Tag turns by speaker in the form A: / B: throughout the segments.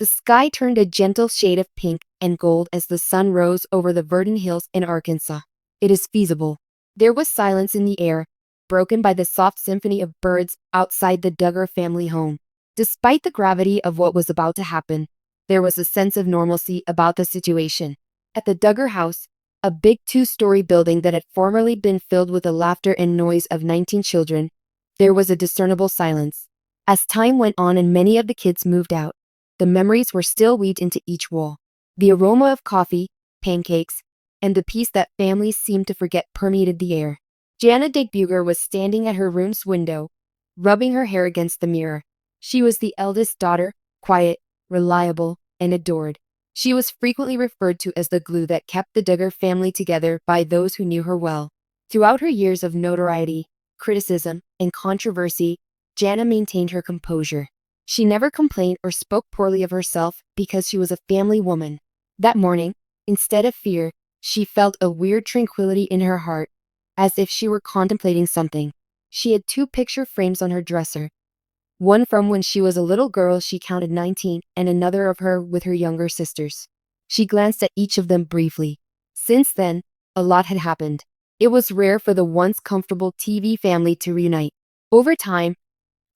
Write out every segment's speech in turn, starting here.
A: The sky turned a gentle shade of pink and gold as the sun rose over the verdant hills in Arkansas. It is feasible. There was silence in the air, broken by the soft symphony of birds outside the Duggar family home. Despite the gravity of what was about to happen, there was a sense of normalcy about the situation. At the Duggar house, a big two-story building that had formerly been filled with the laughter and noise of 19 children, there was a discernible silence. As time went on and many of the kids moved out, the memories were still weaved into each wall. The aroma of coffee, pancakes, and the peace that families seemed to forget permeated the air. Jana Duggar was standing at her room's window, rubbing her hair against the mirror. She was the eldest daughter, quiet, reliable, and adored. She was frequently referred to as the glue that kept the Duggar family together by those who knew her well. Throughout her years of notoriety, criticism, and controversy, Jana maintained her composure. She never complained or spoke poorly of herself because she was a family woman. That morning, instead of fear, she felt a weird tranquility in her heart, as if she were contemplating something. She had 2 picture frames on her dresser. One from when she was a little girl, she counted 19, and another of her with her younger sisters. She glanced at each of them briefly. Since then, a lot had happened. It was rare for the once comfortable TV family to reunite. Over time,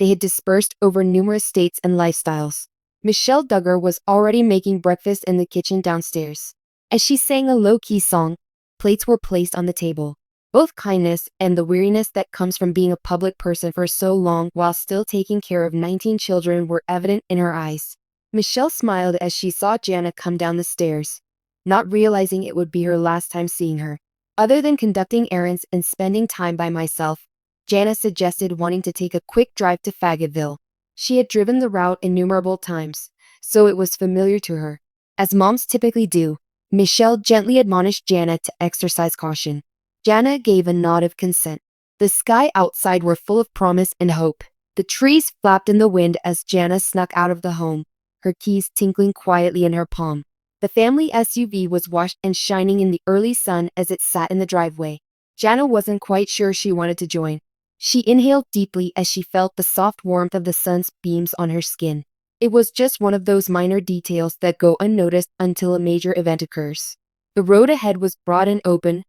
A: they had dispersed over numerous states and lifestyles. Michelle Duggar was already making breakfast in the kitchen downstairs. As she sang a low-key song, plates were placed on the table. Both kindness and the weariness that comes from being a public person for so long while still taking care of 19 children were evident in her eyes. Michelle smiled as she saw Jana come down the stairs, not realizing it would be her last time seeing her. Other than conducting errands and spending time by myself, Jana suggested wanting to take a quick drive to Fayetteville. She had driven the route innumerable times, so it was familiar to her. As moms typically do, Michelle gently admonished Jana to exercise caution. Jana gave a nod of consent. The sky outside were full of promise and hope. The trees flapped in the wind as Jana snuck out of the home, her keys tinkling quietly in her palm. The family SUV was washed and shining in the early sun as it sat in the driveway. Jana wasn't quite sure she wanted to join. She inhaled deeply as she felt the soft warmth of the sun's beams on her skin. It was just one of those minor details that go unnoticed until a major event occurs. The road ahead was broad and open,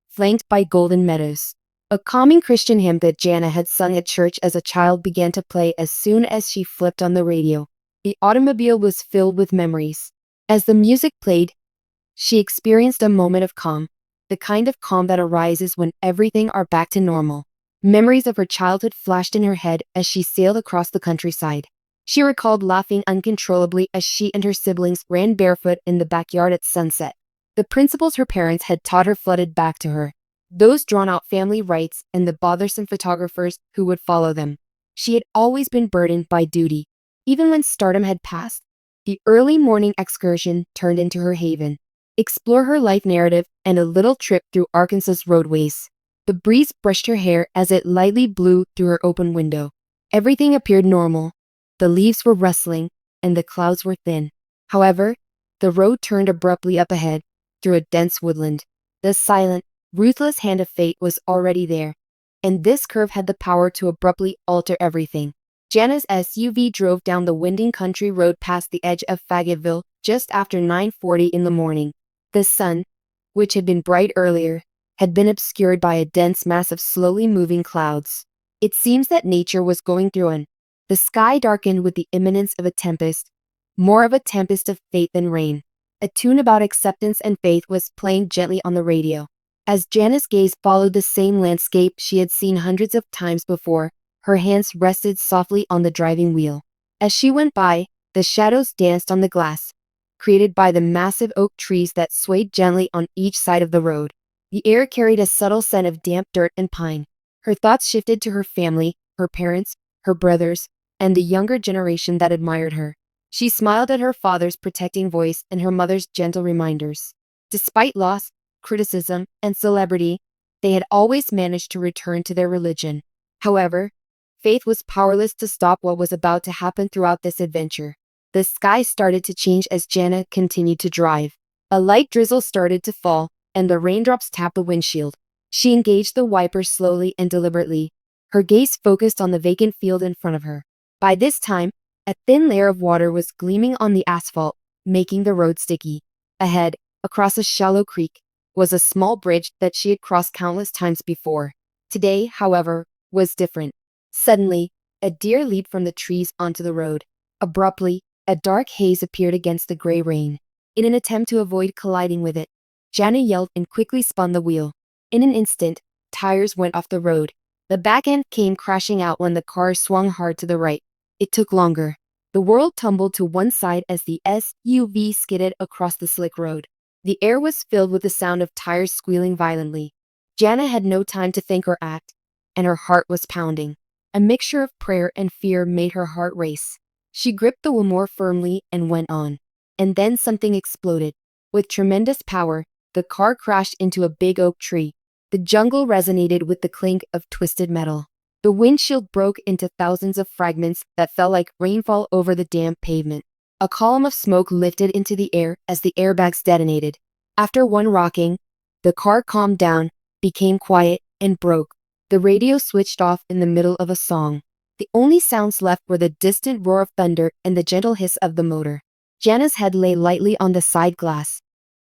A: flanked by golden meadows. A calming Christian hymn that Jana had sung at church as a child began to play as soon as she flipped on the radio. The automobile was filled with memories. As the music played, she experienced a moment of calm, the kind of calm that arises when everything are back to normal. Memories of her childhood flashed in her head as she sailed across the countryside. She recalled laughing uncontrollably as she and her siblings ran barefoot in the backyard at sunset. The principles her parents had taught her flooded back to her, those drawn-out family rites and the bothersome photographers who would follow them. She had always been burdened by duty. Even when stardom had passed, the early morning excursion turned into her haven. Explore her life narrative and a little trip through Arkansas's roadways. The breeze brushed her hair as it lightly blew through her open window. Everything appeared normal. The leaves were rustling, and the clouds were thin. However, the road turned abruptly up ahead, through a dense woodland. The silent, ruthless hand of fate was already there, and this curve had the power to abruptly alter everything. Jana's SUV drove down the winding country road past the edge of Fayetteville just after 9:40 in the morning. The sun, which had been bright earlier, had been obscured by a dense mass of slowly moving clouds. It seems that nature was going through an. The sky darkened with the imminence of a tempest, more of a tempest of fate than rain. A tune about acceptance and faith was playing gently on the radio. As Jana's gaze followed the same landscape she had seen hundreds of times before, her hands rested softly on the driving wheel. As she went by, the shadows danced on the glass, created by the massive oak trees that swayed gently on each side of the road. The air carried a subtle scent of damp dirt and pine. Her thoughts shifted to her family, her parents, her brothers, and the younger generation that admired her. She smiled at her father's protecting voice and her mother's gentle reminders. Despite loss, criticism, and celebrity, they had always managed to return to their religion. However, faith was powerless to stop what was about to happen throughout this adventure. The sky started to change as Jana continued to drive. A light drizzle started to fall, and the raindrops tapped the windshield. She engaged the wiper slowly and deliberately, her gaze focused on the vacant field in front of her. By this time, A thin layer of water was gleaming on the asphalt, making the road sticky. Ahead, across a shallow creek, was a small bridge that she had crossed countless times before. Today, however, was different. Suddenly, a deer leaped from the trees onto the road. Abruptly, a dark haze appeared against the gray rain. In an attempt to avoid colliding with it, Jana yelled and quickly spun the wheel. In an instant, tires went off the road. The back end came crashing out when the car swung hard to the right. It took longer. The world tumbled to one side as the SUV skidded across the slick road. The air was filled with the sound of tires squealing violently. Jana had no time to think or act, and her heart was pounding. A mixture of prayer and fear made her heart race. She gripped the wheel more firmly and went on. And then something exploded. With tremendous power, the car crashed into a big oak tree. The jungle resonated with the clink of twisted metal. The windshield broke into thousands of fragments that fell like rainfall over the damp pavement. A column of smoke lifted into the air as the airbags detonated. After one rocking, the car calmed down, became quiet, and broke. The radio switched off in the middle of a song. The only sounds left were the distant roar of thunder and the gentle hiss of the motor. Jana's head lay lightly on the side glass,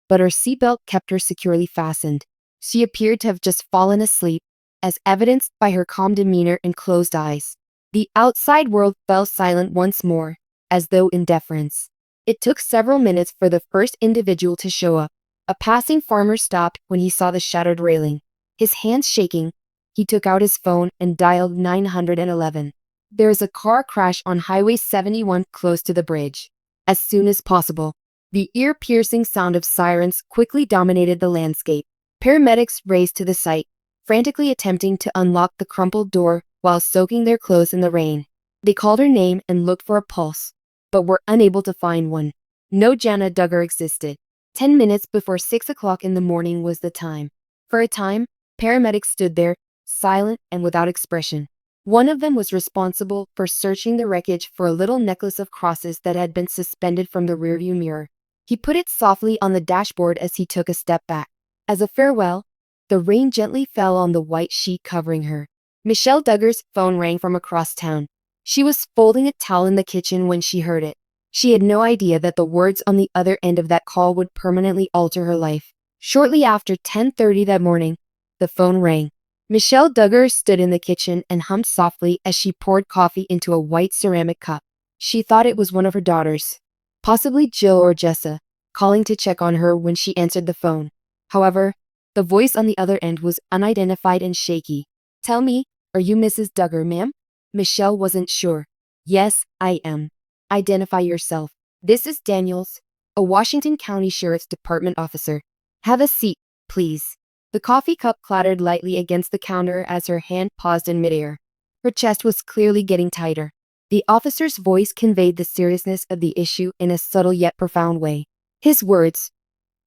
A: but her seatbelt kept her securely fastened. She appeared to have just fallen asleep, as evidenced by her calm demeanor and closed eyes. The outside world fell silent once more, as though in deference. It took several minutes for the first individual to show up. A passing farmer stopped when he saw the shattered railing. His hands shaking, he took out his phone and dialed 911. "There is a car crash on Highway 71 close to the bridge. As soon as possible." The ear-piercing sound of sirens quickly dominated the landscape. Paramedics raced to the site, frantically attempting to unlock the crumpled door while soaking their clothes in the rain. They called her name and looked for a pulse, but were unable to find one. No Jana Duggar existed. 10 minutes before 6 o'clock in the morning was the time. For a time, paramedics stood there, silent and without expression. One of them was responsible for searching the wreckage for a little necklace of crosses that had been suspended from the rearview mirror. He put it softly on the dashboard as he took a step back. As a farewell, the rain gently fell on the white sheet covering her. Michelle Duggar's phone rang from across town. She was folding a towel in the kitchen when she heard it. She had no idea that the words on the other end of that call would permanently alter her life. Shortly after 10:30 that morning, the phone rang. Michelle Duggar stood in the kitchen and hummed softly as she poured coffee into a white ceramic cup. She thought it was one of her daughters, possibly Jill or Jessa, calling to check on her when she answered the phone. However, the voice on the other end was unidentified and shaky. "Tell me, are you Mrs. Duggar, ma'am?" Michelle wasn't sure. "Yes, I am." "Identify yourself." "This is Daniels, a Washington County Sheriff's Department officer." "Have a seat, please." The coffee cup clattered lightly against the counter as her hand paused in midair. Her chest was clearly getting tighter. The officer's voice conveyed the seriousness of the issue in a subtle yet profound way. His words,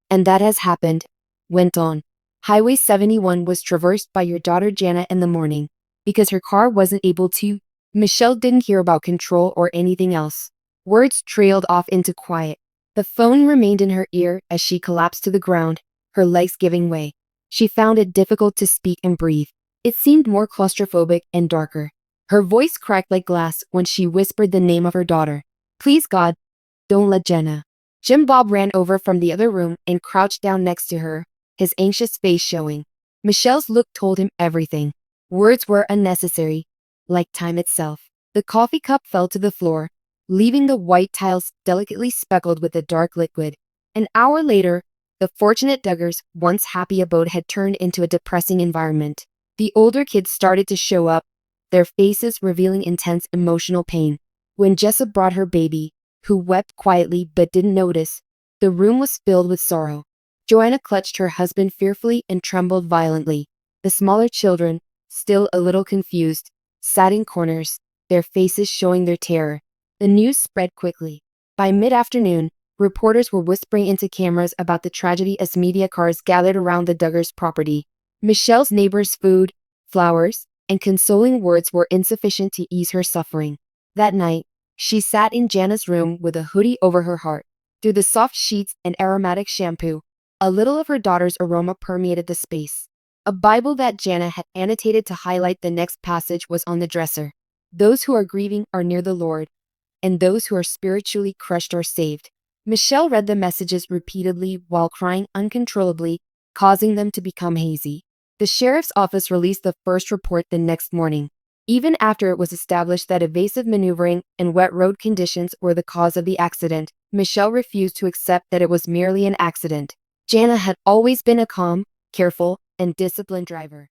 A: "And that has happened," went on. "Highway 71 was traversed by your daughter Jana in the morning, because her car wasn't able to." Michelle didn't hear about control or anything else. Words trailed off into quiet. The phone remained in her ear as she collapsed to the ground, her legs giving way. She found it difficult to speak and breathe. It seemed more claustrophobic and darker. Her voice cracked like glass when she whispered the name of her daughter. "Please God, don't let Jana." Jim Bob ran over from the other room and crouched down next to her, his anxious face showing. Michelle's look told him everything. Words were unnecessary, like time itself. The coffee cup fell to the floor, leaving the white tiles delicately speckled with the dark liquid. An hour later, the fortunate Duggars' once happy abode had turned into a depressing environment. The older kids started to show up, their faces revealing intense emotional pain. When Jessa brought her baby, who wept quietly but didn't notice, the room was filled with sorrow. Johanna clutched her husband fearfully and trembled violently. The smaller children, still a little confused, sat in corners, their faces showing their terror. The news spread quickly. By mid-afternoon, reporters were whispering into cameras about the tragedy as media cars gathered around the Duggars' property. Michelle's neighbors' food, flowers, and consoling words were insufficient to ease her suffering. That night, she sat in Jana's room with a hoodie over her heart. Through the soft sheets and aromatic shampoo, a little of her daughter's aroma permeated the space. A Bible that Jana had annotated to highlight the next passage was on the dresser. "Those who are grieving are near the Lord, and those who are spiritually crushed are saved. Michelle read the messages repeatedly while crying uncontrollably, causing them to become hazy. The sheriff's office released the first report the next morning. Even after it was established that evasive maneuvering and wet road conditions were the cause of the accident, Michelle refused to accept that it was merely an accident. Jana had always been a calm, careful, and disciplined driver.